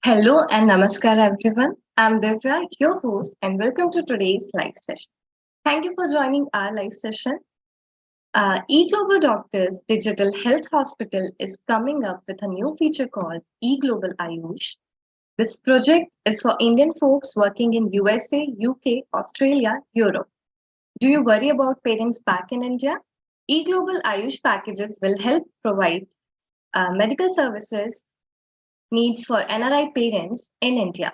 Hello and namaskar everyone. I'm Divya, your host, and welcome to today's live session. Thank you for joining our live session. eGlobal Doctors Digital Health Hospital is coming up with a new feature called eGlobal Ayush. This project is for Indian folks working in USA, UK, Australia, Europe. Do you worry about parents back in India? eGlobal Ayush packages will help provide medical services needs for NRI parents in India.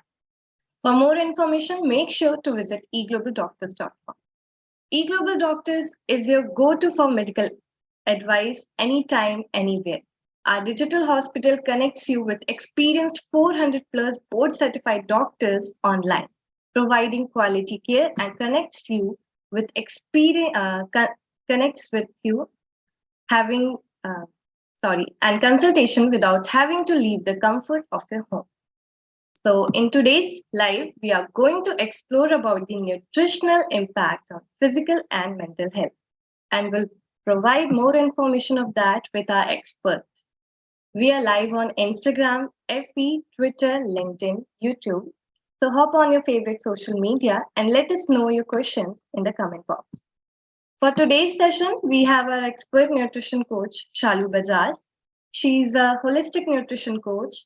For more information, make sure to visit eglobalDoctors.com. eGlobal Doctors is your go-to for medical advice anytime, anywhere. Our digital hospital connects you with experienced 400 plus board certified doctors online, providing quality care and connects with you having and consultation without having to leave the comfort of your home. So in today's live, we are going to explore about the nutritional impact on physical and mental health, and we'll provide more information of that with our expert. We are live on Instagram, FB, Twitter, LinkedIn, YouTube. So hop on your favorite social media and let us know your questions in the comment box. For today's session, we have our expert nutrition coach, Shallu Bajaj. She's a holistic nutrition coach,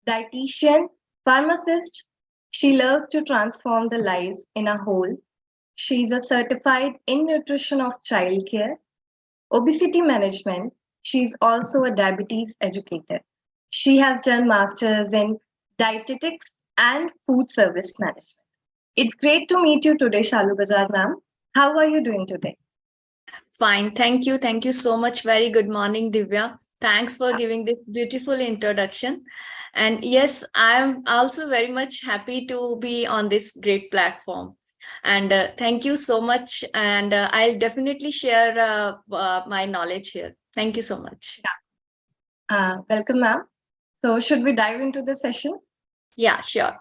dietitian, pharmacist. She loves to transform the lives in a whole. She's a certified in nutrition of childcare, obesity management. She's also a diabetes educator. She has done masters in dietetics and food service management. It's great to meet you today, Shallu Bajaj ma'am. How are you doing today? Fine. Thank you. Thank you so much. Very good morning, Divya. Thanks for giving this beautiful introduction. And yes, I'm also very much happy to be on this great platform. And thank you so much. And I'll definitely share my knowledge here. Thank you so much. Welcome, ma'am. So should we dive into the session? Yeah, sure.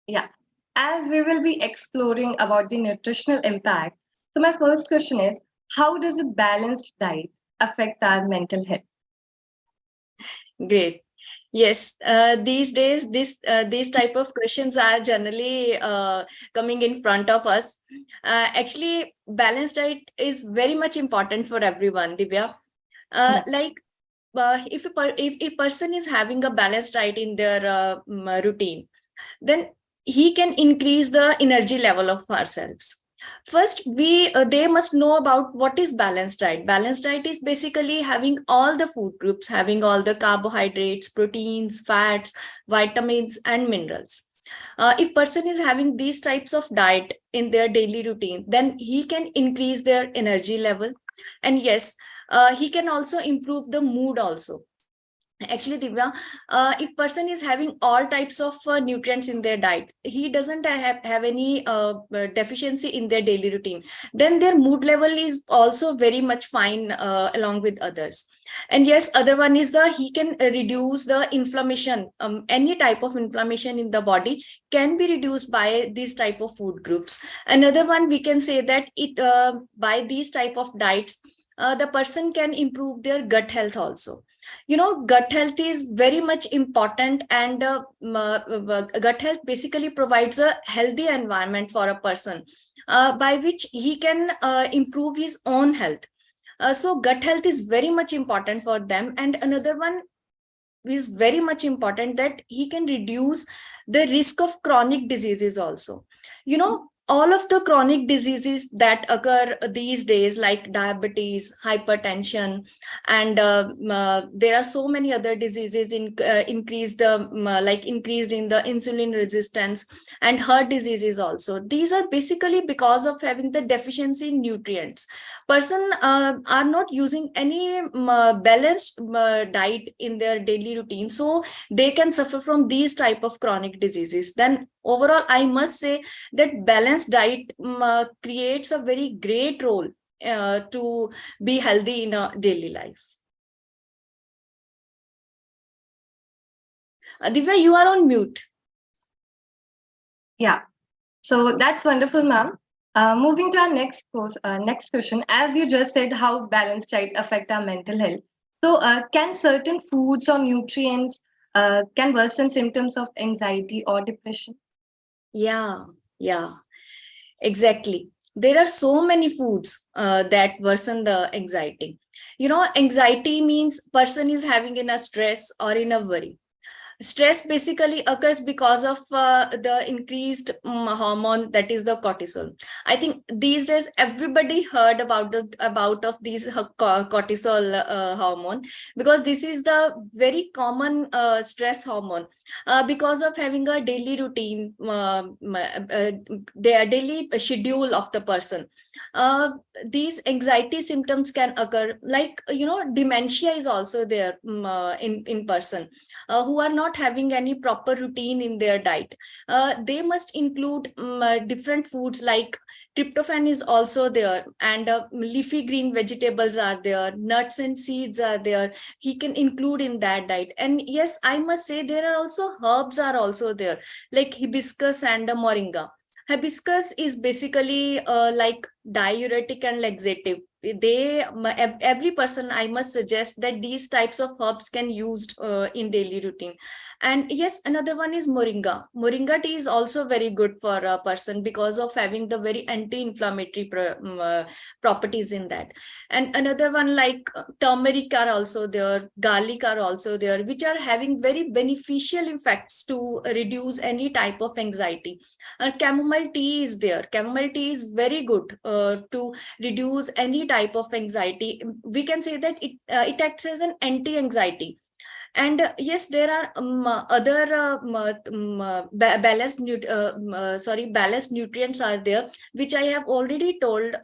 Yeah. As we will be exploring about the nutritional impact, so my first question is, how does a balanced diet affect our mental health? Great. Yes, these days, these type of questions are generally coming in front of us. Actually, balanced diet is very much important for everyone, Divya. If a person is having a balanced diet in their routine, then he can increase the energy level of ourselves. First, they must know about what is balanced diet. Balanced diet is basically having all the food groups, having all the carbohydrates, proteins, fats, vitamins, and minerals. If person is having these types of diet in their daily routine, then he can increase their energy level. And yes, he can also improve the mood also. Actually, Divya, if person is having all types of nutrients in their diet, he doesn't have any deficiency in their daily routine, then their mood level is also very much fine along with others. And yes, other one is he can reduce the inflammation. Any type of inflammation in the body can be reduced by these type of food groups. Another one, we can say that by these type of diets, the person can improve their gut health also. Gut health is very much important, and gut health basically provides a healthy environment for a person by which he can improve his own health. So gut health is very much important for them. And another one is very much important, that he can reduce the risk of chronic diseases also. All of the chronic diseases that occur these days, like diabetes, hypertension, and there are so many other diseases increased in the insulin resistance and heart diseases also. These are basically because of having the deficiency in nutrients. Person are not using any balanced diet in their daily routine, so they can suffer from these type of chronic diseases. Then overall, I must say that balanced diet creates a very great role to be healthy in a daily life. Divya, you are on mute. Yeah, so that's wonderful, ma'am. Moving to our next question, as you just said, how balanced diet affect our mental health. So, can certain foods or nutrients can worsen symptoms of anxiety or depression? Yeah, exactly. There are so many foods that worsen the anxiety. Anxiety means person is having in a stress or in a worry. Stress basically occurs because of the increased hormone, that is the cortisol. I think these days everybody heard about the about of these cortisol hormone, because this is the very common stress hormone, because of having a daily routine, their daily schedule of the person. uh, these anxiety symptoms can occur, like dementia is also there, in person who are not having any proper routine in their diet. They must include different foods, like tryptophan is also there, and leafy green vegetables are there, nuts and seeds are there. He can include in that diet. And yes, I must say there are also herbs are also there, like hibiscus and moringa. Hibiscus is basically like diuretic and laxative. Every person, I must suggest that these types of herbs can used in daily routine. And yes, another one is moringa tea is also very good for a person because of having the very anti-inflammatory properties in that. And another one, like turmeric are also there, garlic are also there, which are having very beneficial effects to reduce any type of anxiety. Chamomile tea is there. Chamomile tea is very good to reduce any type of anxiety. We can say that it acts as an anti-anxiety. And yes, there are other balanced nutrients are there, which I have already told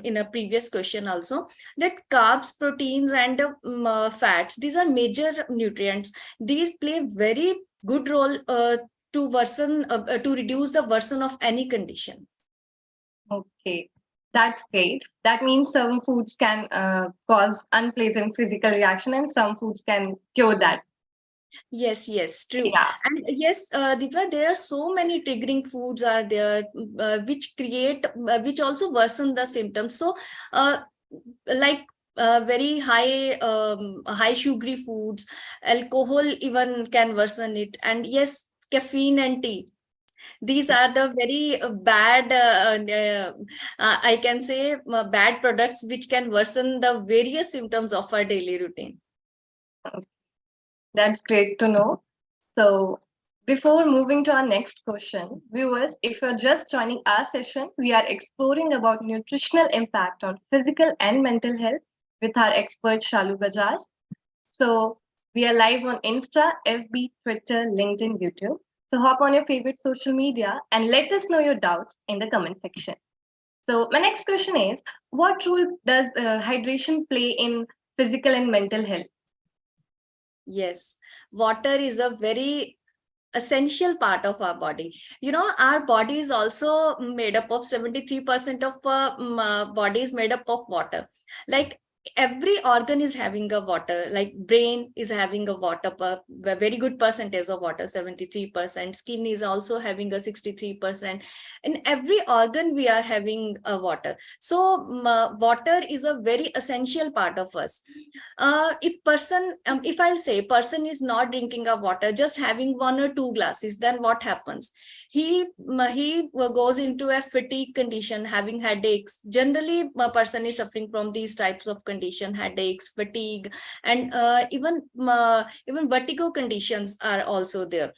in a previous question also, that carbs, proteins, and fats, these are major nutrients. These play very good role to reduce the worsen of any condition. Okay, that's great. That means some foods can cause unpleasant physical reaction, and some foods can cure that. Yes, true. Yeah. And yes, Deepa, there are so many triggering foods are there, which also worsen the symptoms. So, uh, like very high sugary foods, alcohol even can worsen it. And yes, caffeine and tea. These are the very bad, I can say, bad products which can worsen the various symptoms of our daily routine. That's great to know. So, before moving to our next question, viewers, if you're just joining our session, we are exploring about nutritional impact on physical and mental health with our expert Shallu Bajaj. So, we are live on Insta, FB, Twitter, LinkedIn, YouTube. So, hop on your favorite social media and let us know your doubts in the comment section. So, my next question is, what role does hydration play in physical and mental health? Yes, water is a very essential part of our body. Our body is also made up of 73% of body is made up of water. Like every organ is having a water, like brain is having a water, a very good percentage of water, 73%. Skin is also having a 63%. In every organ we are having a water. So water is a very essential part of us. If I'll say person is not drinking a water, just having one or two glasses, then what happens? He goes into a fatigue condition, having headaches. Generally a person is suffering from these types of condition, headaches, fatigue, and even vertigo conditions are also there.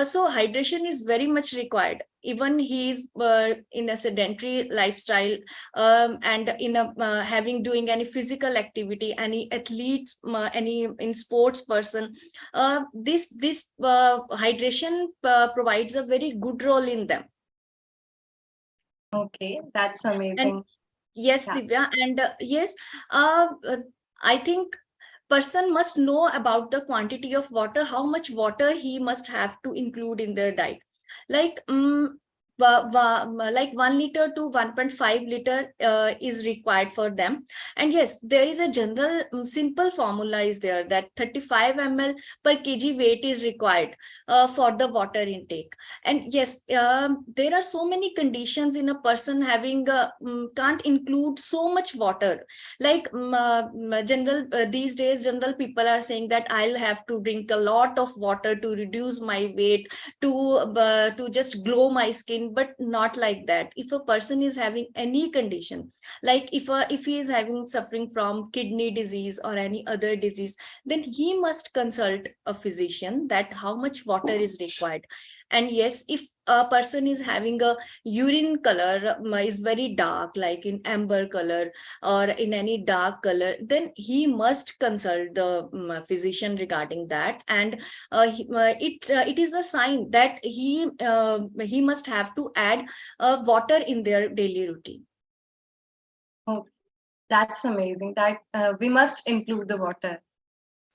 So hydration is very much required. Even he's in a sedentary lifestyle, and in a having doing any physical activity, any athletes, any in sports person, this hydration provides a very good role in them. Okay, that's And amazing. yes, Yeah. Divya, and yes, I think person must know about the quantity of water, how much water he must have to include in their diet. Like like 1 liter to 1.5 liter is required for them. And yes, there is a general simple formula is there that 35 ml per kg weight is required for the water intake. And yes, there are so many conditions in a person having can't include so much water. Like general these days, general people are saying that I'll have to drink a lot of water to reduce my weight, to just glow my skin. But not like that. If a person is having any condition, like if he is having suffering from kidney disease or any other disease, then he must consult a physician that how much water is required. And yes, if a person is having a urine color is very dark, like in amber color or in any dark color, then he must consult the physician regarding that. And it is the sign that he must have to add water in their daily routine. Oh, that's amazing. That we must include the water.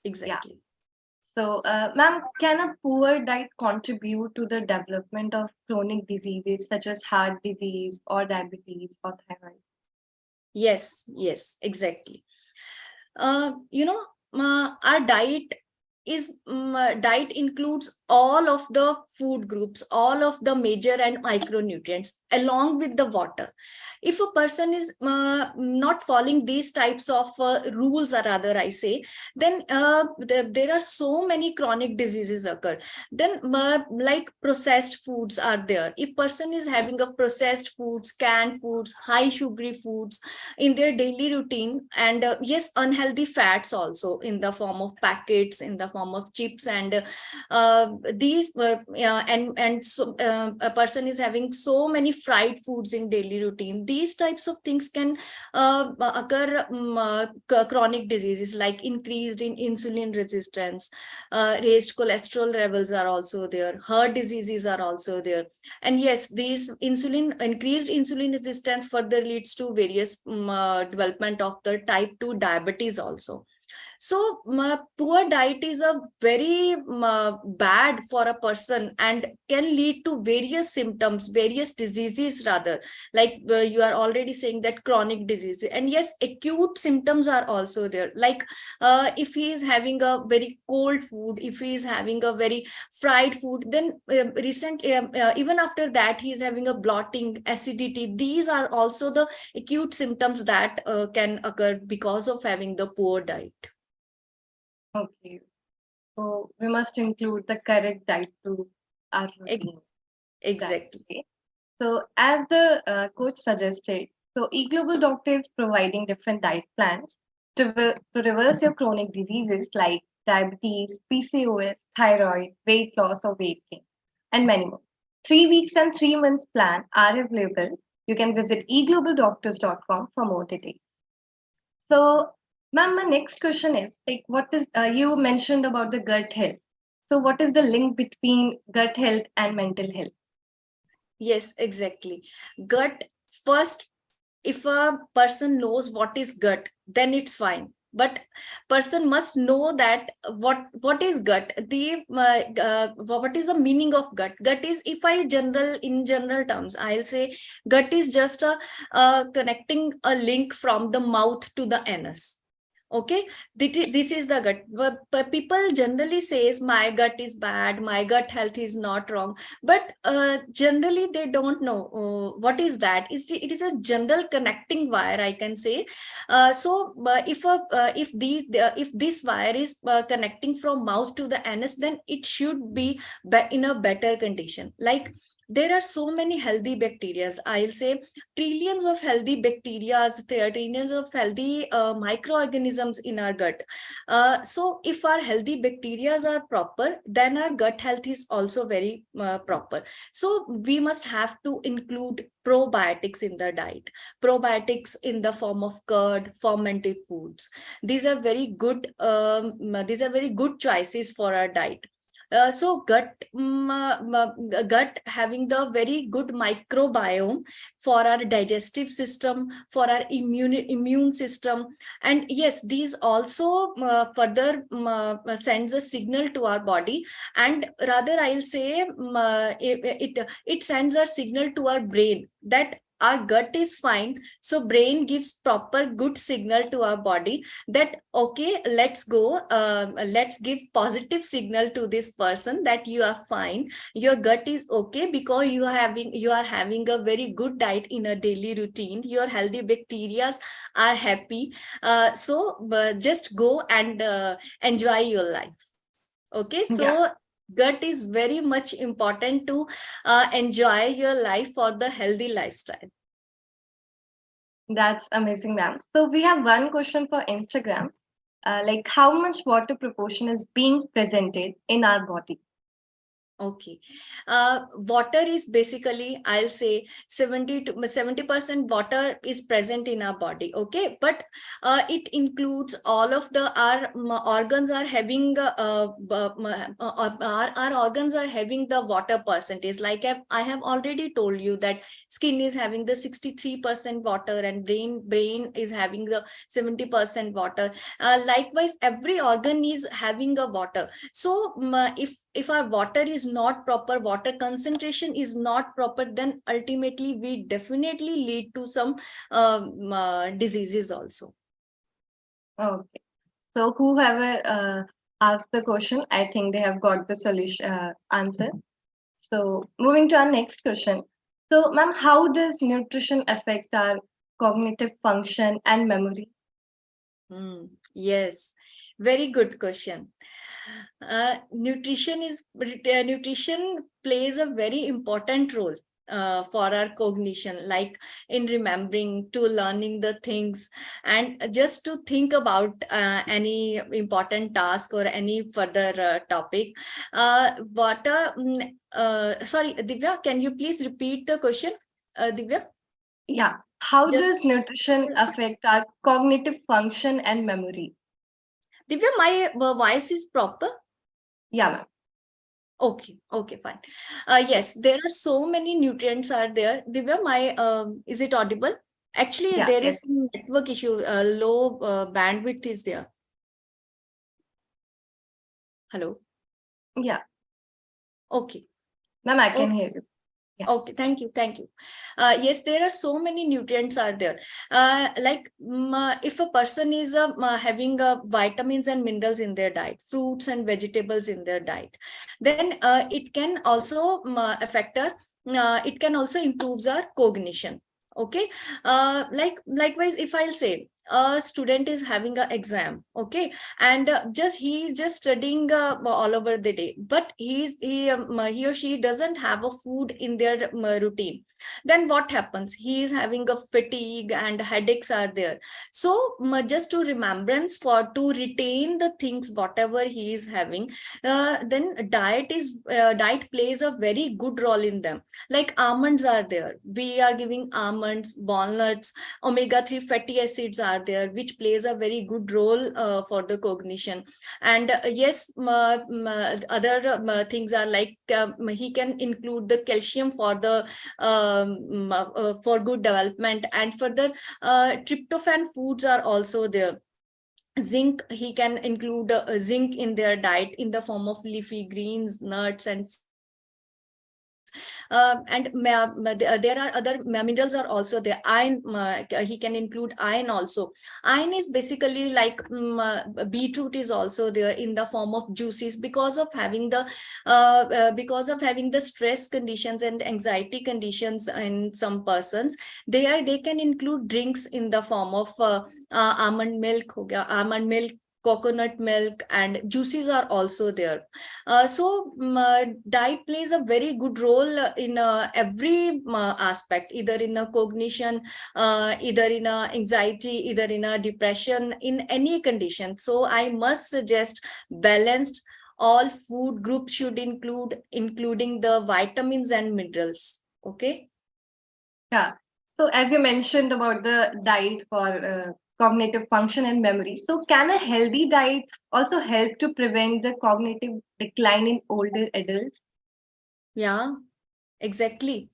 Exactly. Yeah. So, ma'am, can a poor diet contribute to the development of chronic diseases such as heart disease or diabetes or thyroid? Yes, exactly. Our diet includes all of the food groups, all of the major and micronutrients along with the water. If a person is not following these types of rules, or rather I say, then there are so many chronic diseases occur. Then like processed foods are there. If person is having a processed foods, canned foods, high sugary foods in their daily routine, and yes, unhealthy fats also in the form of packets, in the form of chips, and these and so a person is having so many fried foods in daily routine. These types of things can occur chronic diseases like increased in insulin resistance, raised cholesterol levels are also there, heart diseases are also there. And yes, these increased insulin resistance further leads to various development of the type 2 diabetes also. So poor diet is a very bad for a person and can lead to various symptoms, various diseases rather. Like you are already saying that chronic disease, and yes, acute symptoms are also there. Like if he is having a very cold food, if he is having a very fried food, then even after that he is having a bloating, acidity. These are also the acute symptoms that can occur because of having the poor diet. Okay. So we must include the correct diet to our routine. Exactly. Okay. So as the coach suggested, so eGlobal Doctor is providing different diet plans to reverse your chronic diseases like diabetes, PCOS, thyroid, weight loss or weight gain, and many more. 3 weeks and 3 months plan are available. You can visit eglobalDoctors.com for more details. So, ma'am, my next question is like, what is you mentioned about the gut health? So, what is the link between gut health and mental health? Yes, exactly. Gut first, if a person knows what is gut, then it's fine. But person must know that what is gut. What is the meaning of gut? Gut is, if I in general terms, I'll say gut is just a connecting a link from the mouth to the anus. Okay, this is the gut. But people generally says my gut is bad, my gut health is not wrong, but generally they don't know what is that. It is a general connecting wire, I can say. If this wire is connecting from mouth to the anus, then it should be in a better condition. Like there are so many healthy bacteria, I'll say trillions of healthy bacteria, trillions of healthy microorganisms in our gut. So if our healthy bacteria are proper, then our gut health is also very proper. So we must have to include probiotics in the diet, probiotics in the form of curd, fermented foods. These are very good choices for our diet. So gut having the very good microbiome for our digestive system, for our immune system, and yes, these also further sends a signal to our body, and rather I'll say it sends a signal to our brain that our gut is fine, so brain gives proper good signal to our body that okay, let's go, let's give positive signal to this person that you are fine, your gut is okay, because you are having a very good diet in a daily routine, your healthy bacteria are happy, so just go and enjoy your life. Okay, Yeah, so gut is very much important to enjoy your life for the healthy lifestyle. that's amazing, ma'am. So we have one question for Instagram. Like how much water proportion is being presented in our body? Okay. Water is basically, I'll say 70 to 70% water is present in our body. Okay. But it includes all of our organs are having, our organs are having the water percentage. Like I have already told you that skin is having the 63% water and brain is having the 70% water. Likewise, every organ is having a water. So if our water is not proper, water concentration is not proper, then ultimately we definitely lead to some diseases also. Okay. So whoever asked the question, I think they have got the solution answer. So moving to our next question. So, ma'am, how does nutrition affect our cognitive function and memory? Yes, very good question. Nutrition plays a very important role for our cognition, like in remembering, to learning the things, and just to think about any important task or any further topic. Sorry, Divya, can you please repeat the question, Divya? Yeah. How Just does nutrition affect our cognitive function and memory? Divya, my voice is proper. Yeah, ma'am. Okay, okay, fine. Yes, there are so many nutrients are there. Divya, my is it audible? Actually, Yeah, there is yes. some network issue. Low bandwidth is there. Hello. Yeah. Okay. Ma'am, I can Okay. hear you. Yeah. Okay, thank you, thank you. Yes, there are so many nutrients are there. If a person is having vitamins and minerals in their diet, fruits and vegetables in their diet, then it can also affect our. It can also improves our cognition. Okay, likewise, if I'll say a student is having an exam, okay, and just he is just studying all over the day, but he or she doesn't have a food in their routine, then what happens, he is having a fatigue and headaches are there. So just to remembrance, for to retain the things whatever he is having, then diet plays a very good role in them. Like almonds are there, we are giving almonds, walnuts, omega-3 fatty acids are there, which plays a very good role for the cognition. And yes, other things are like he can include the calcium for the for good development, and further tryptophan foods are also there. Zinc, he can include zinc in their diet in the form of leafy greens, nuts, and seeds. There are other minerals are also there. Iron, he can include iron also. Iron is basically like beetroot is also there in the form of juices, because of having the stress conditions and anxiety conditions in some persons. They can include drinks in the form of almond milk ho gaya, almond milk, coconut milk, and juices are also there. Diet plays a very good role in every aspect, either in a cognition, either in a anxiety, either in a depression, in any condition. So I must suggest balanced. All food groups should include, including the vitamins and minerals. Okay. Yeah. So as you mentioned about the diet for cognitive function and memory. So, can a healthy diet also help to prevent the cognitive decline in older adults? Yeah, exactly.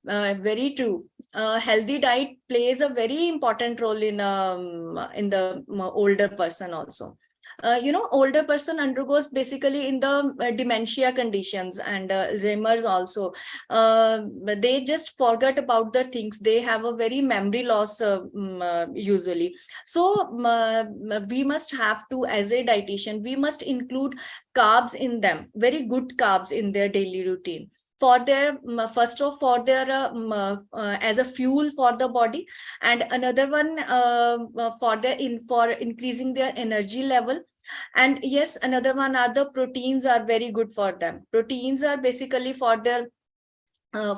Very true. Healthy diet plays a very important role in the older person also. Older person undergoes basically in the dementia conditions and Alzheimer's also. But they just forget about the things. They have a very memory loss usually. So we must have to, as a dietitian, we must include carbs in them, very good carbs in their daily routine for their first of for their as a fuel for the body, and another one for their for increasing their energy level. And yes, another one are the proteins are very good for them. Proteins are basically for their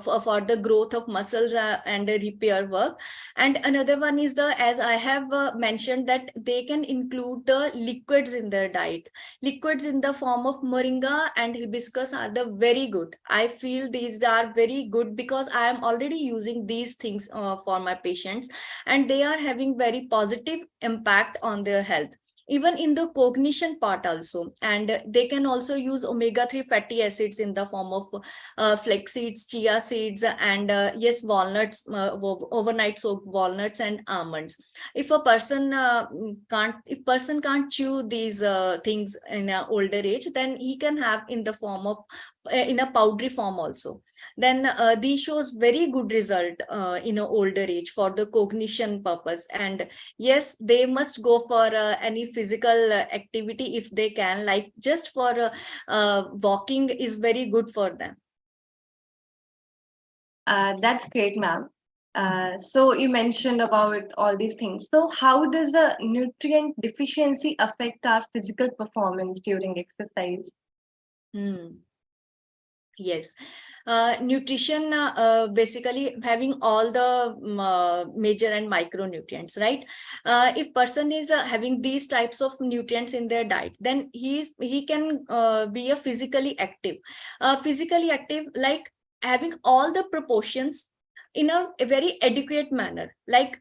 for the growth of muscles and repair work. And another one is the, as I have mentioned, that they can include the liquids in their diet. Liquids in the form of moringa and hibiscus are the very good. I feel these are very good because I am already using these things for my patients, and they are having very positive impact on their health, even in the cognition part also. And they can also use omega-3 fatty acids in the form of flax seeds, chia seeds, and yes, walnuts, overnight soaked walnuts and almonds. If a person can't chew these things in an older age, then he can have in the form of in a powdery form also. Then these shows very good result in an older age for the cognition purpose. And yes, they must go for any physical activity if they can, like just for walking is very good for them. That's great, ma'am. So you mentioned about all these things. So how does a nutrient deficiency affect our physical performance during exercise? Yes, nutrition basically having all the major and micronutrients, right? If person is having these types of nutrients in their diet, then he can be a physically active. Physically active, like having all the proportions in a very adequate manner, like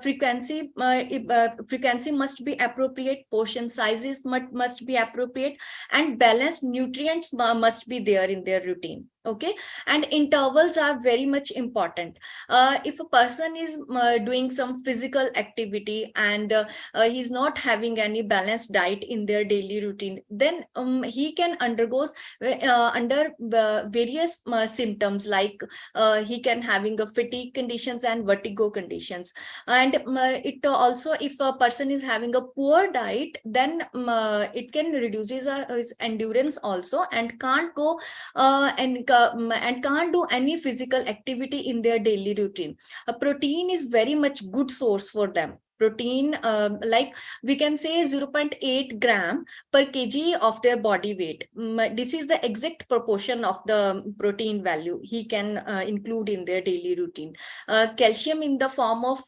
frequency must be appropriate, portion sizes must be appropriate, and balanced nutrients must be there in their routine. Okay, and intervals are very much important. If a person is doing some physical activity and he's not having any balanced diet in their daily routine, then he can undergoes under various symptoms, like he can having a fatigue conditions and vertigo conditions. And it also, if a person is having a poor diet, then it can reduces his endurance also, and can't go and can't do any physical activity in their daily routine. A protein is very much good source for them. Protein, like we can say 0.8 gram per kg of their body weight. This is the exact proportion of the protein value he can include in their daily routine. Calcium in the form of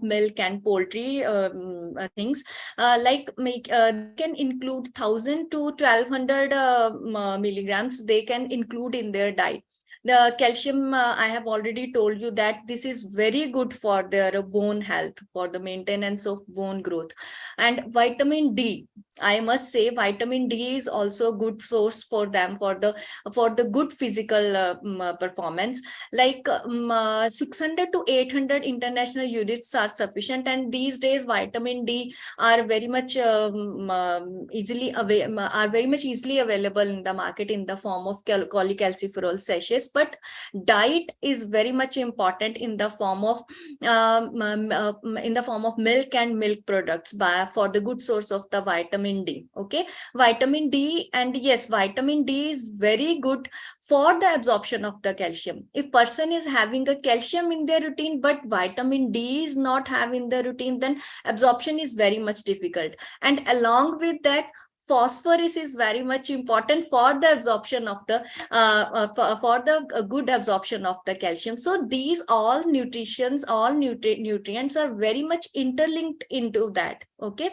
milk and poultry things, like can include 1,000 to 1,200 milligrams they can include in their diet. The calcium, I have already told you that this is very good for their bone health, for the maintenance of bone growth. And vitamin D, I must say vitamin D is also a good source for them for the good physical performance. Like 600 to 800 international units are sufficient, and these days vitamin D are very much easily available in the market in the form of cholecalciferol sachets. But diet is very much important in the form of milk and milk products for the good source of the vitamin D. Okay, vitamin D, and yes, vitamin D is very good for the absorption of the calcium. If person is having a calcium in their routine but vitamin D is not having the routine, then absorption is very much difficult. And along with that, phosphorus is very much important for the absorption of the for the good absorption of the calcium. So these all nutrients are very much interlinked into that. Okay,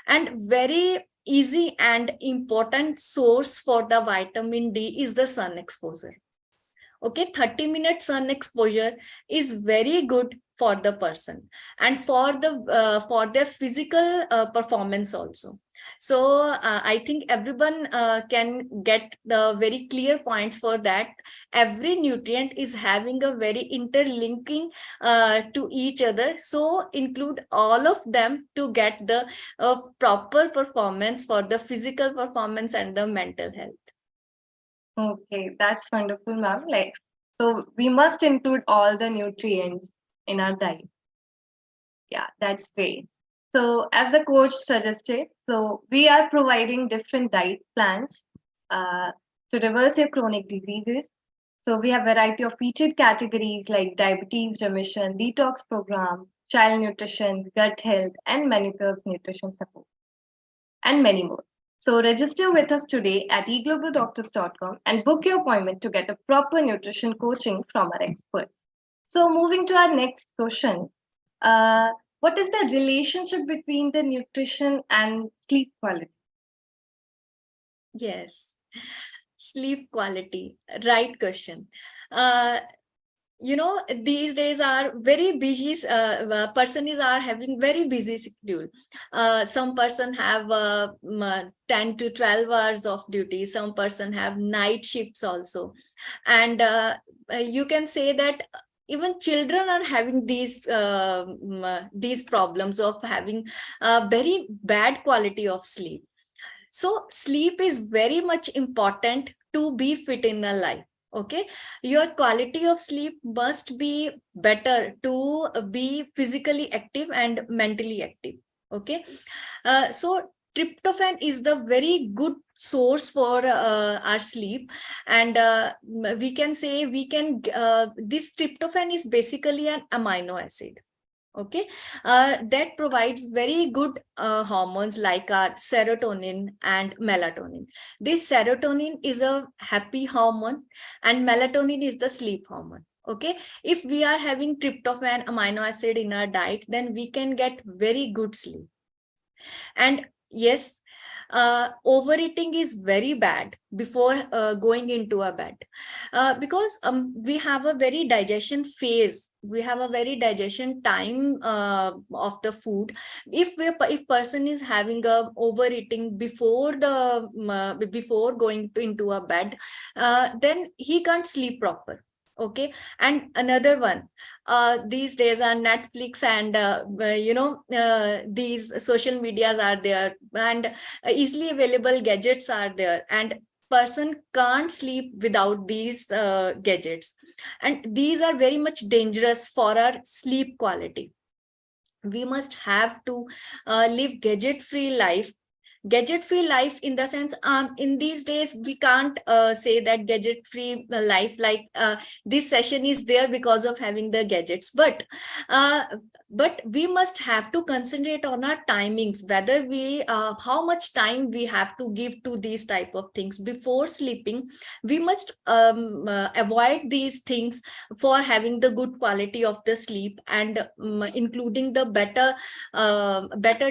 and very easy and important source for the vitamin D is the sun exposure. Okay, 30-minute sun exposure is very good for the person and for their physical performance also. So I think everyone can get the very clear points for that. Every nutrient is having a very interlinking to each other. So include all of them to get the proper performance for the physical performance and the mental health. Okay, that's wonderful, ma'am. Like, so we must include all the nutrients in our diet. Yeah, that's great. So, as the coach suggested, so we are providing different diet plans uh, to reverse your chronic diseases. So, we have variety of featured categories like diabetes remission, detox program, child nutrition, gut health, and menopause nutrition support, and many more. So, register with us today at eglobaldoctors.com and book your appointment to get a proper nutrition coaching from our experts. So, moving to our next question, what is the relationship between the nutrition and sleep quality? Yes, sleep quality, right question. uh, these days are very busy, person is are having very busy schedule. Some person have 10 to 12 hours of duty, some person have night shifts also, and you can say that even children are having these problems of having a very bad quality of sleep. So sleep is very much important to be fit in the life. Okay, your quality of sleep must be better to be physically active and mentally active. Okay, so tryptophan is the very good source for our sleep, and we can say this tryptophan is basically an amino acid. Okay, that provides very good hormones like serotonin and melatonin. This serotonin is a happy hormone and melatonin is the sleep hormone. Okay, if we are having tryptophan amino acid in our diet, then we can get very good sleep. And yes, overeating is very bad before going into a bed, because we have a very digestion phase, we have a very digestion time of the food. If person is having a overeating before before going into a bed, then he can't sleep proper. Okay, and another one, these days are Netflix and these social medias are there, and easily available gadgets are there, and person can't sleep without these gadgets, and these are very much dangerous for our sleep quality. We must have to live gadget free life, in the sense, in these days we can't say that gadget free life, like this session is there because of having the gadgets, uh, but we must have to concentrate on our timings, whether we how much time we have to give to these type of things before sleeping. We must avoid these things for having the good quality of the sleep, and including the better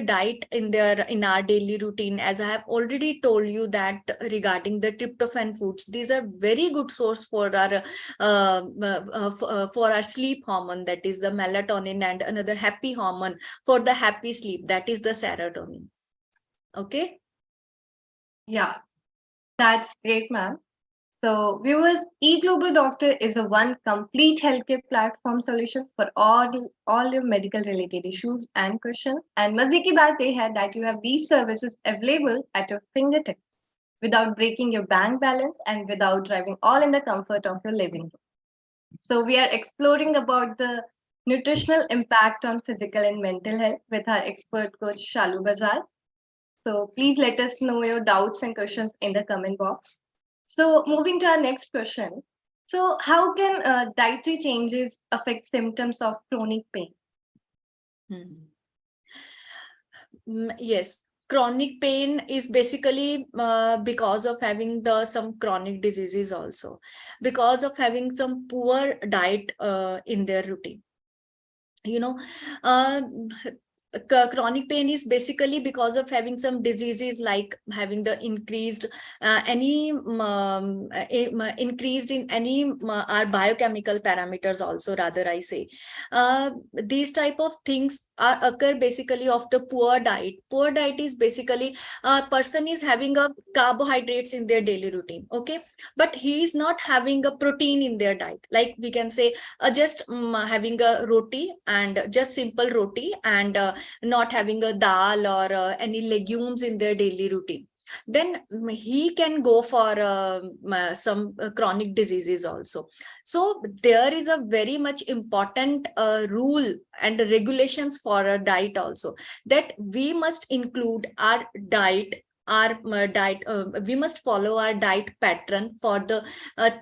diet in our daily routine. As I have already told you that regarding the tryptophan foods, these are very good source for our sleep hormone, that is the melatonin, and another happy hormone for the happy sleep, that is the serotonin. Okay. Yeah, that's great, ma'am. So, viewers, eGlobal Doctor is a one complete healthcare platform solution for all your medical related issues and questions. And मजे की बात ये है that you have these services available at your fingertips without breaking your bank balance and without driving all in the comfort of your living room. So, we are exploring about the nutritional impact on physical and mental health with our expert coach Shallu Bajaj. So, please let us know your doubts and questions in the comment box. So, moving to our next question. So, how can dietary changes affect symptoms of chronic pain? Yes, chronic pain is basically because of having some chronic diseases, also because of having some poor diet in their routine. you know uh, chronic pain is basically because of having some diseases, like having the increased increased in any our biochemical parameters also, rather I say. These type of things occur basically of the poor diet. Poor diet is basically a person is having a carbohydrates in their daily routine, okay, but he is not having a protein in their diet. Like we can say just having a roti, and just simple roti, and not having a dal or any legumes in their daily routine, then he can go for some chronic diseases also. So there is a very much important rule and regulations for a diet also, that we must include our diet, we must follow our diet pattern for the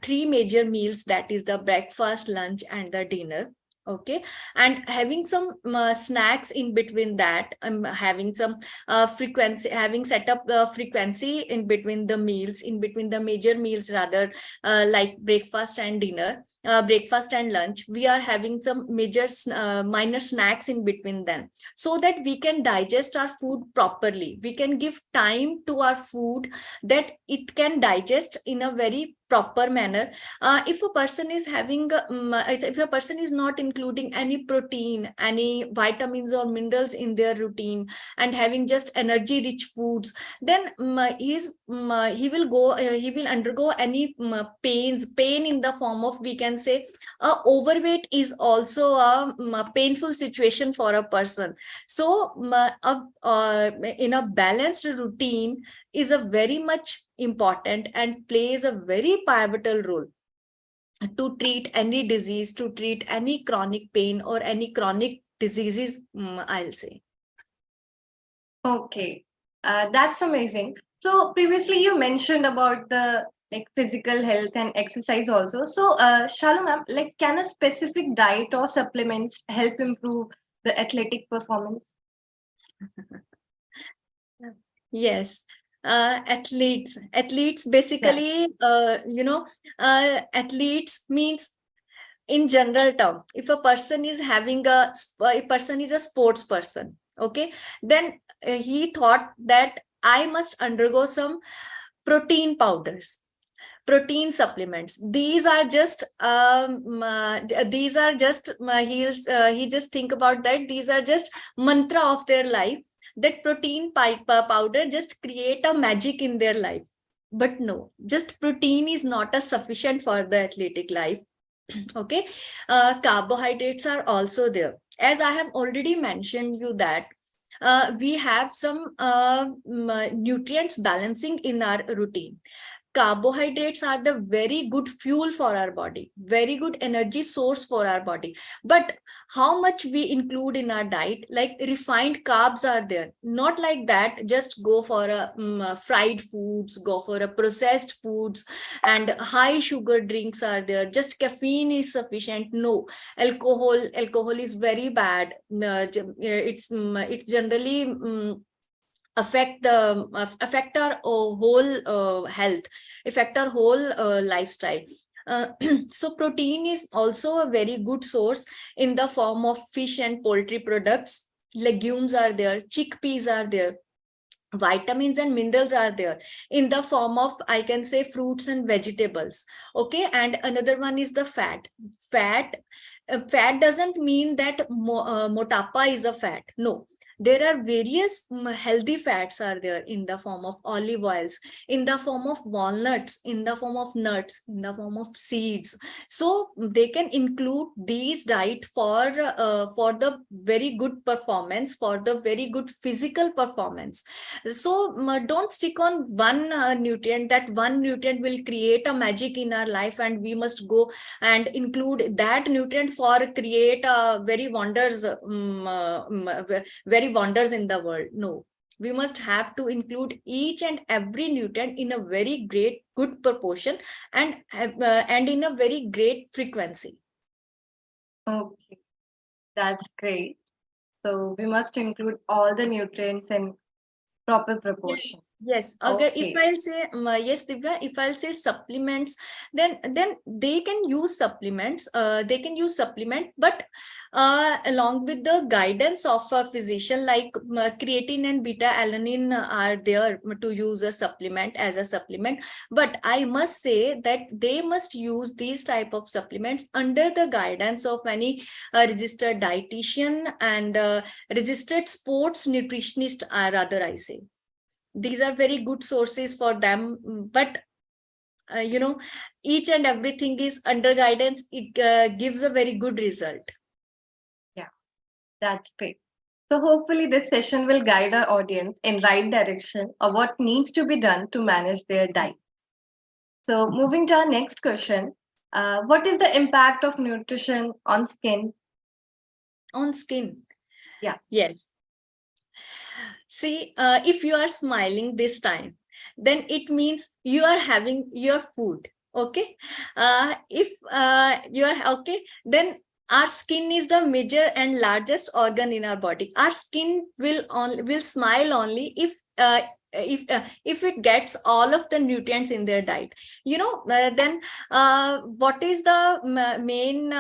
three major meals, that is the breakfast, lunch, and the dinner, okay, and having some snacks in between that, having some frequency, having set up the frequency in between the meals, in between the major meals rather, like breakfast and dinner, breakfast and lunch, we are having some major minor snacks in between them, so that we can digest our food properly. We can give time to our food that it can digest in a very proper manner. If a person is having if a person is not including any protein, any vitamins or minerals in their routine, and having just energy rich foods, then he will go he will undergo any pain in the form of, we can say, overweight is also a painful situation for a person. So in a balanced routine is a very much important and plays a very pivotal role to treat any disease, to treat any chronic pain or any chronic diseases, I'll say. Okay, that's amazing. So previously you mentioned about the like physical health and exercise also. So, Shalom, ma'am, like can a specific diet or supplements help improve the athletic performance? Yes. Athletes Yeah. basically, athletes means, in general term, if a person is having a person is a sports person, okay, then he thought that I must undergo some protein powders, protein supplements. These are just he just think about that these are just mantra of their life, that protein powder just create a magic in their life. But no, just protein is not a sufficient for the athletic life. Okay, carbohydrates are also there, as I have already mentioned you that we have some nutrients balancing in our routine. Carbohydrates are the very good fuel for our body, very good energy source for our body. But how much we include in our diet, like refined carbs are there, not like that just go for a fried foods, go for a processed foods, and high sugar drinks are there, just caffeine is sufficient. No, alcohol is very bad. It's generally affect our whole health, affect our whole lifestyle. uh, so protein is also a very good source in the form of fish and poultry products. Legumes are there, chickpeas are there, vitamins and minerals are there in the form of, I can say, fruits and vegetables. Okay, and another one is the fat. Fat doesn't mean that motapa is a fat. No, there are various healthy fats are there in the form of olive oils, in the form of walnuts, in the form of nuts, in the form of seeds. So they can include these diet for the very good performance, for the very good physical performance. So don't stick on one nutrient, that one nutrient will create a magic in our life and we must go and include that nutrient for create very wonders, very wonders in the world. No, we must have to include each and every nutrient in a very great good proportion, and in a very great frequency. Okay, that's great. So we must include all the nutrients in proper Yes, proportion. Yes. Okay. If Okay. I'll say yes, Divya, if I'll say supplements, then they can use supplements. They can use supplement, but along with the guidance of a physician, like creatine and beta alanine are there to use a supplement as a supplement. But I must say that they must use these type of supplements under the guidance of any registered dietitian and registered sports nutritionist. Rather, I say these are very good sources for them, but each and everything is under guidance. It gives a very good result. Yeah, that's great. So hopefully this session will guide our audience in right direction of what needs to be done to manage their diet. So moving to our next question, what is the impact of nutrition on skin? On skin, Yeah. yes. See, if you are smiling this time, then it means you are having your food. Okay. If you are okay, then our skin is the major and largest organ in our body. Our skin will smile only if it gets all of the nutrients in their diet. Then what is the main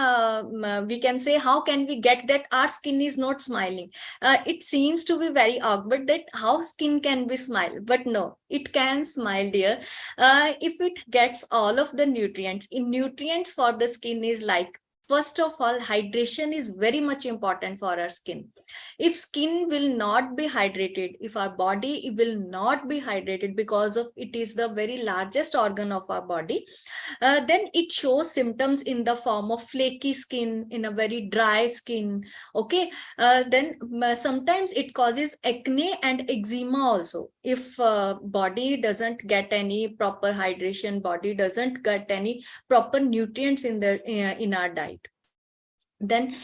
we can say, how can we get that our skin is not smiling? It seems to be very awkward that how skin can be smile, but no, it can smile, dear. If it gets all of the nutrients. In nutrients for the skin is like, first of all, hydration is very much important for our skin. If skin will not be hydrated, if our body will not be hydrated, because of it is the very largest organ of our body, then it shows symptoms in the form of flaky skin, in a very dry skin. Okay. Then sometimes it causes acne and eczema also. If body doesn't get any proper hydration, body doesn't get any proper nutrients in our diet, then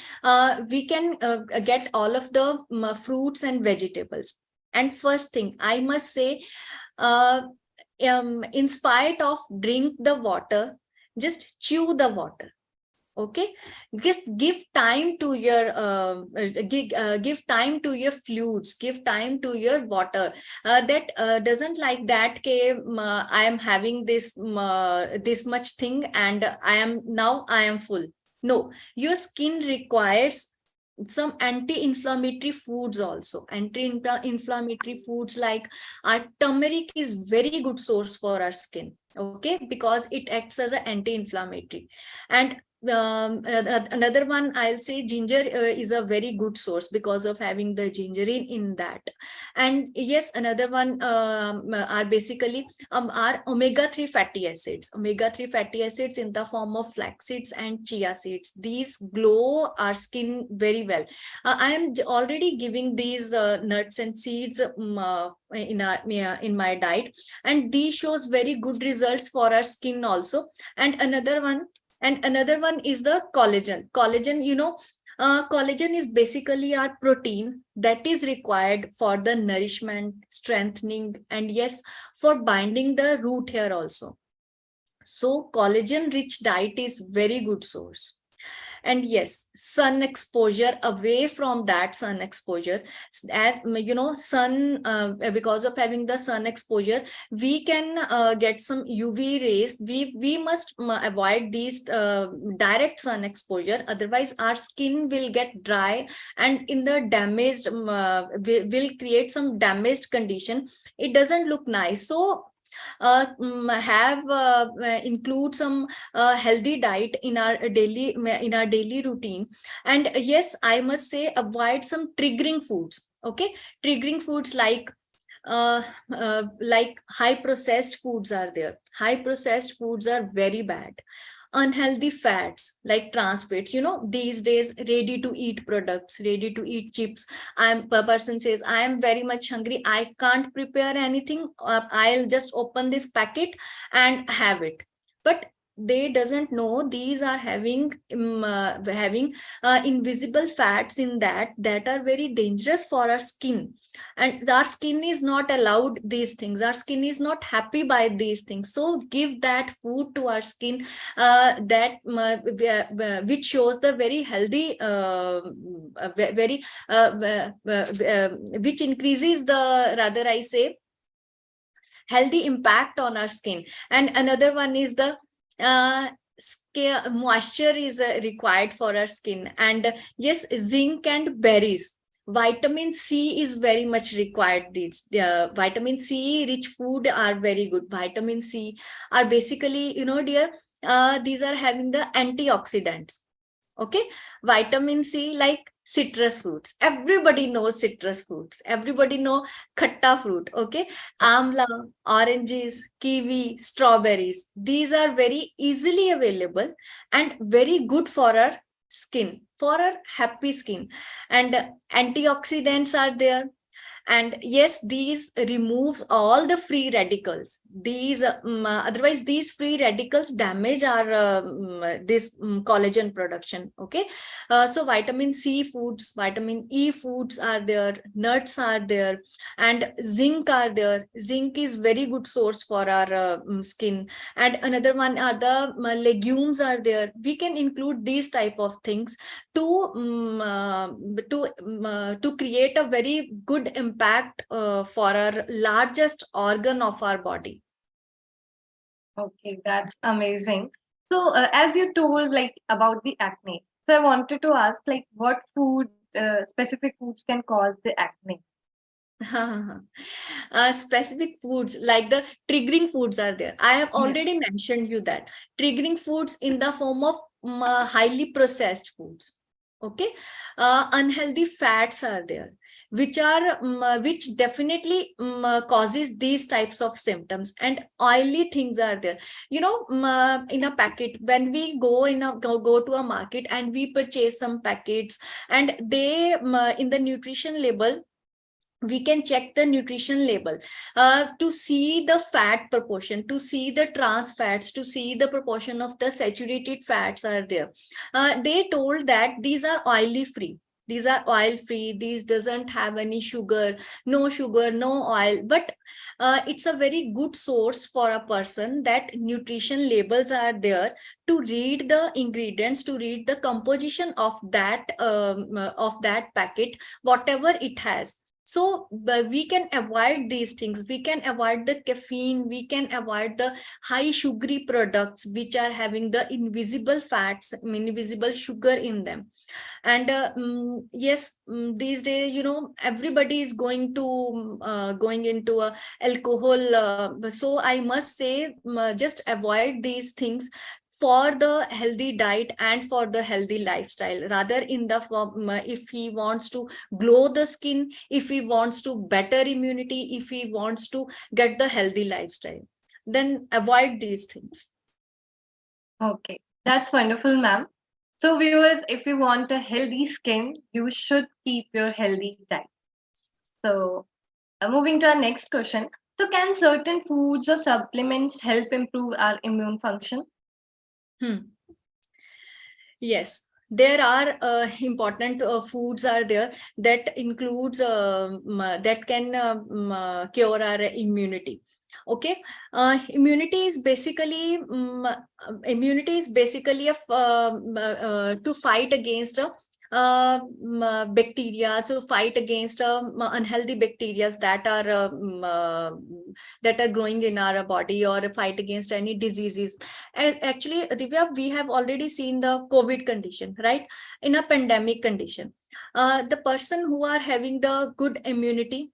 we can get all of the fruits and vegetables. And first thing I must say, uh, in spite of drink the water, just chew the water. Okay. Just give time to your give time to your fluids, give time to your water. That doesn't like that, okay, I am having this much thing and I am full. No, your skin requires some anti-inflammatory foods also. Anti-inflammatory foods like our turmeric is very good source for our skin. Okay, because it acts as an anti-inflammatory. And another one, I'll say ginger is a very good source because of having the ginger in that. And yes, another one are basically are omega-3 fatty acids. Omega-3 fatty acids in the form of flax seeds and chia seeds. These glow our skin very well. I am already giving these nuts and seeds in my diet, and these shows very good results for our skin also. And another one is the collagen. Collagen is basically our protein that is required for the nourishment, strengthening, and yes, for binding the root hair also. So collagen rich diet is very good source. And yes, sun exposure, away from that sun exposure, as sun, because of having the sun exposure, we can get some UV rays. We must avoid these direct sun exposure, otherwise our skin will get dry and in the damaged will create some damaged condition. It doesn't look nice. So have include some healthy diet in our daily routine. And yes, I must say, avoid some triggering foods. Okay, triggering foods like high processed foods are there. High processed foods are very bad. Unhealthy fats like trans fats, these days ready to eat products, ready to eat chips. A person says, I am very much hungry, I can't prepare anything, I'll just open this packet and have it. But they doesn't know these are having invisible fats in that are very dangerous for our skin. And our skin is not allowed these things, our skin is not happy by these things. So give that food to our skin, which shows the very healthy, very which increases the, rather I say, healthy impact on our skin. And another one is the moisture is required for our skin. And yes, zinc and berries. Vitamin C is very much required. These vitamin C rich food are very good. Vitamin C are basically, dear, these are having the antioxidants. Okay, vitamin C, like citrus fruits. Everybody knows citrus fruits. Everybody know khatta fruit. Okay, amla, oranges, kiwi, strawberries. These are very easily available and very good for our skin, for our happy skin. And antioxidants are there. And yes, these removes all the free radicals. These otherwise these free radicals damage our this collagen production. Okay, so vitamin C foods, vitamin E foods are there, nuts are there, and zinc are there. Zinc is very good source for our skin. And another one are the legumes are there. We can include these type of things to to create a very good impact for our largest organ of our body. Okay, that's amazing. So, as you told like about the acne, so I wanted to ask like what food, specific foods can cause the acne? Specific foods like the triggering foods are there. I have Yes. already mentioned you that triggering foods in the form of highly processed foods. Okay, unhealthy fats are there, which are which definitely causes these types of symptoms. And oily things are there. In a packet, when we go to a market and we purchase some packets, and they in the nutrition label, we can check the nutrition label to see the fat proportion, to see the trans fats, to see the proportion of the saturated fats are there. They told that these are oily free. These are oil free. These doesn't have any sugar, no oil. But it's a very good source for a person that nutrition labels are there to read the ingredients, to read the composition of that packet, whatever it has. So we can avoid these things. We can avoid the caffeine. We can avoid the high sugary products, which are having the invisible fats, invisible sugar in them. And yes, these days, everybody is going into alcohol. So I must say, just avoid these things for the healthy diet and for the healthy lifestyle. Rather, in the form, if he wants to glow the skin, if he wants to better immunity, if he wants to get the healthy lifestyle, then avoid these things. Okay, that's wonderful, ma'am. So, viewers, if you want a healthy skin, you should keep your healthy diet. So, moving to our next question. So, can certain foods or supplements help improve our immune function? Yes, there are important foods are there that includes that can cure our immunity. Okay, immunity is basically to fight against bacteria, so fight against unhealthy bacteria that are growing in our body, or fight against any diseases. Actually, Divya, we have already seen the COVID condition, right? In a pandemic condition, the person who are having the good immunity,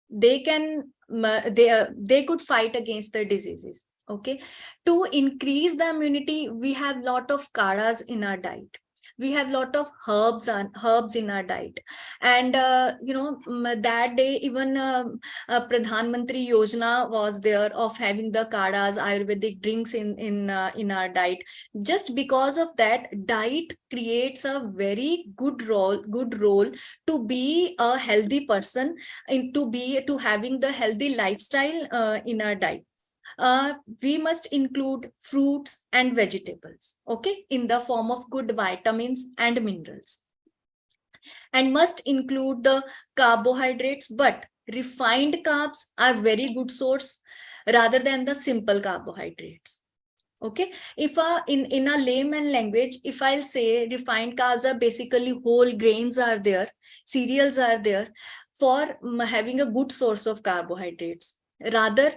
they can they could fight against the diseases. Okay, to increase the immunity, we have lot of karas in our diet. We have lot of herbs in our diet. And that day, even Pradhan Mantri Yojana was there of having the kadas, Ayurvedic drinks in our diet. Just because of that, diet creates a very good role to be a healthy person, and to having the healthy lifestyle in our diet. We must include fruits and vegetables, okay, in the form of good vitamins and minerals. And must include the carbohydrates, but refined carbs are very good source rather than the simple carbohydrates. Okay, if in a layman language, if I'll say refined carbs are basically whole grains are there, cereals are there for having a good source of carbohydrates. rather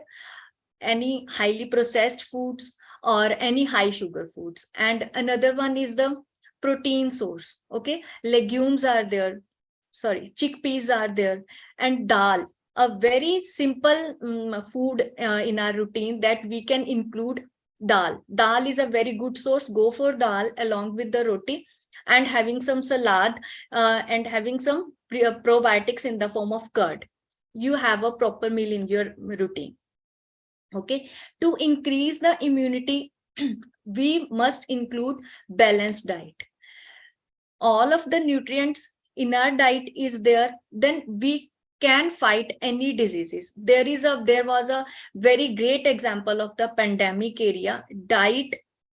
any highly processed foods or any high sugar foods. And another one is the protein source. Okay, legumes are there, sorry, chickpeas are there, and dal, a very simple food in our routine that we can include. Dal is a very good source. Go for dal along with the roti, and having some salad, and having some probiotics in the form of curd. You have a proper meal in your routine. Okay, to increase the immunity, we must include balanced diet. All of the nutrients in our diet is there, then we can fight any diseases. There was a very great example of the pandemic area. Diet,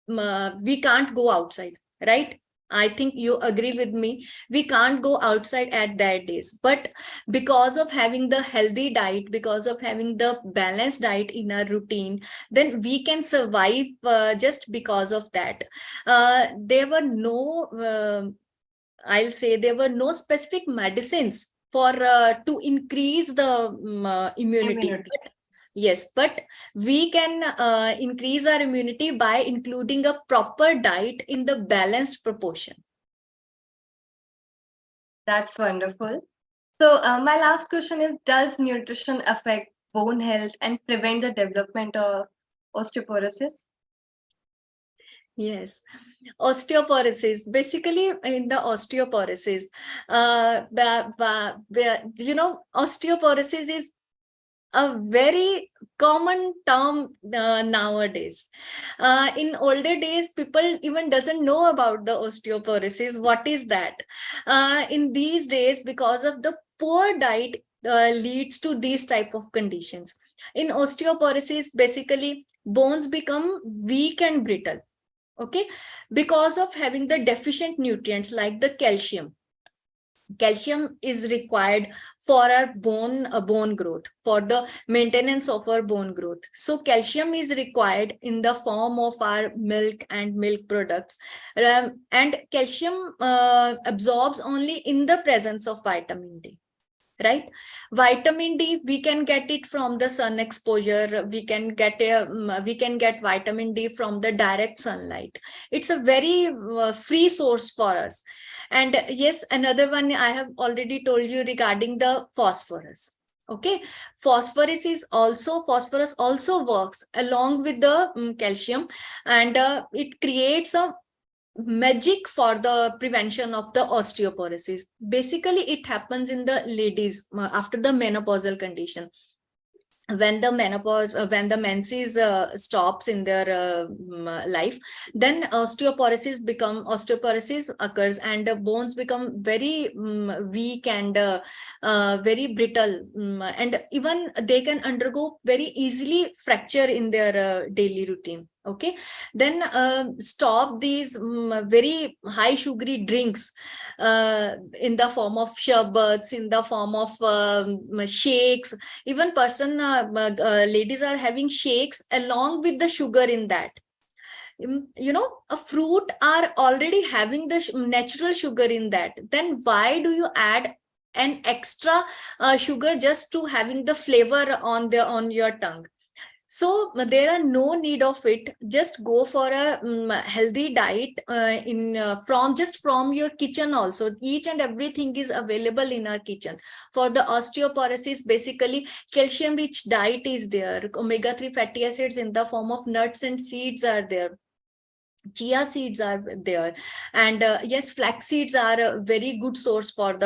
we can't go outside, right? I think you agree with me. We can't go outside at that days, but because of having the healthy diet, because of having the balanced diet in our routine, then we can survive just because of that. There were no I'll say there were no specific medicines for to increase the immunity. But yes, but we can increase our immunity by including a proper diet in the balanced proportion. That's wonderful. So my last question is, does nutrition affect bone health and prevent the development of osteoporosis? Yes, osteoporosis. Basically, in the osteoporosis, osteoporosis is a very common term nowadays. In older days, people even doesn't know about the osteoporosis. What is that? In these days, because of the poor diet, leads to these type of conditions. In osteoporosis, basically bones become weak and brittle. Okay, because of having the deficient nutrients like the calcium. Calcium is required for our bone growth, for the maintenance of our bone growth. So calcium is required in the form of our milk and milk products, and calcium absorbs only in the presence of vitamin D. Right, vitamin D, we can get it from the sun exposure. We can get vitamin D from the direct sunlight. It's a very free source for us. And yes, another one I have already told you regarding the phosphorus. Okay, phosphorus also works along with the calcium, and it creates a magic for the prevention of the osteoporosis. Basically, it happens in the ladies after the menopausal condition. When the menses stops in their life, then osteoporosis occurs, and the bones become very weak and very brittle, and even they can undergo very easily fracture in their daily routine. Okay, then stop these very high sugary drinks in the form of sherbets, in the form of shakes. Even ladies are having shakes along with the sugar in that. A fruit are already having the natural sugar in that. Then why do you add an extra sugar just to having the flavor on your tongue? So there are no need of it. Just go for a healthy diet from your kitchen also. Each and everything is available in our kitchen. For the osteoporosis, basically calcium rich diet is there. Omega-3 fatty acids in the form of nuts and seeds are there. Chia seeds are there, and yes, flax seeds are a very good source for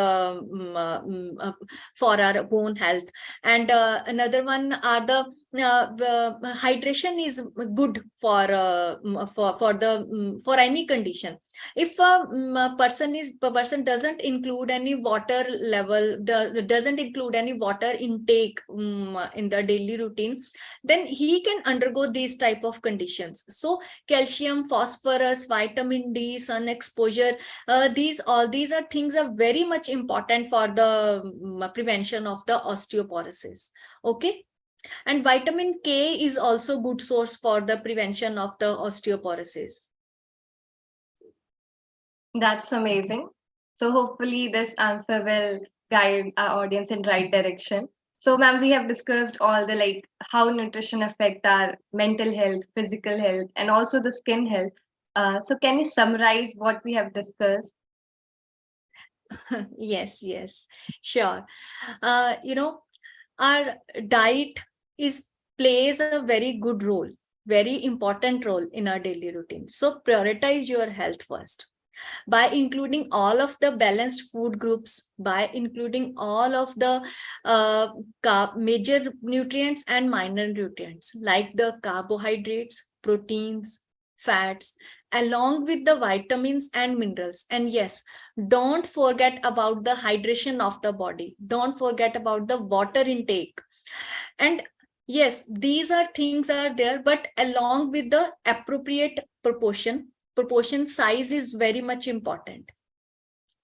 for our bone health. And another one are the hydration is good for any condition. If a person doesn't include any water level, doesn't include any water intake in the daily routine, then he can undergo these type of conditions. So calcium, phosphorus, vitamin D, sun exposure, all these are things are very much important for the prevention of the osteoporosis. Okay, and vitamin K is also good source for the prevention of the osteoporosis. That's amazing. So hopefully this answer will guide our audience in right direction. So, ma'am, we have discussed all the like how nutrition affect our mental health, physical health, and also the skin health. So, can you summarize what we have discussed? Yes, sure. You know, our diet is plays a very good role, very important role in our daily routine. So prioritize your health first by including all of the balanced food groups, by including all of the major nutrients and minor nutrients like the carbohydrates, proteins, fats, along with the vitamins and minerals. And yes, don't forget about the hydration of the body. Don't forget about the water intake. And yes, these are things are there, but along with the appropriate proportion size is very much important.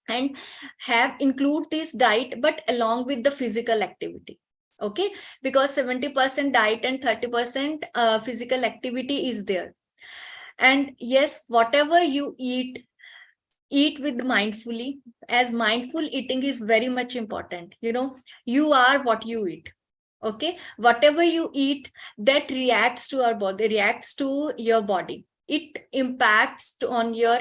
And have include this diet but along with the physical activity. Okay, because 70% diet and 30% physical activity is there. And yes, whatever you eat with mindfully, as mindful eating is very much important. You are what you eat. Okay, whatever you eat, that reacts to our body, reacts to your body. It impacts on your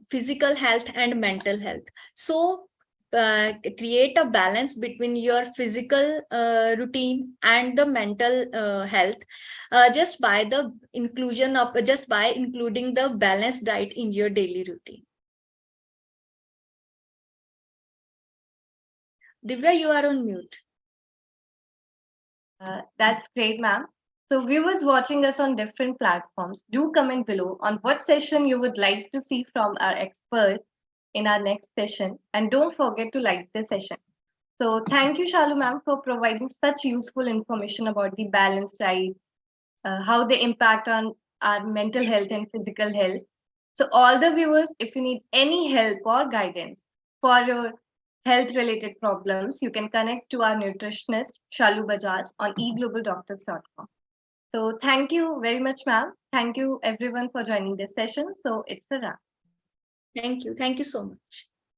physical health and mental health. So create a balance between your physical routine and the mental health, just by including the balanced diet in your daily routine. Divya, you are on mute. That's great, ma'am. So, viewers watching us on different platforms, do comment below on what session you would like to see from our expert in our next session. And don't forget to like the session. So, thank you, Shallu ma'am, for providing such useful information about the balanced diet, how they impact on our mental health and physical health. So, all the viewers, if you need any help or guidance for your health related problems, you can connect to our nutritionist, Shallu Bajaj, on eglobaldoctors.com. So, thank you very much, ma'am. Thank you, everyone, for joining this session. So, it's a wrap. Thank you so much.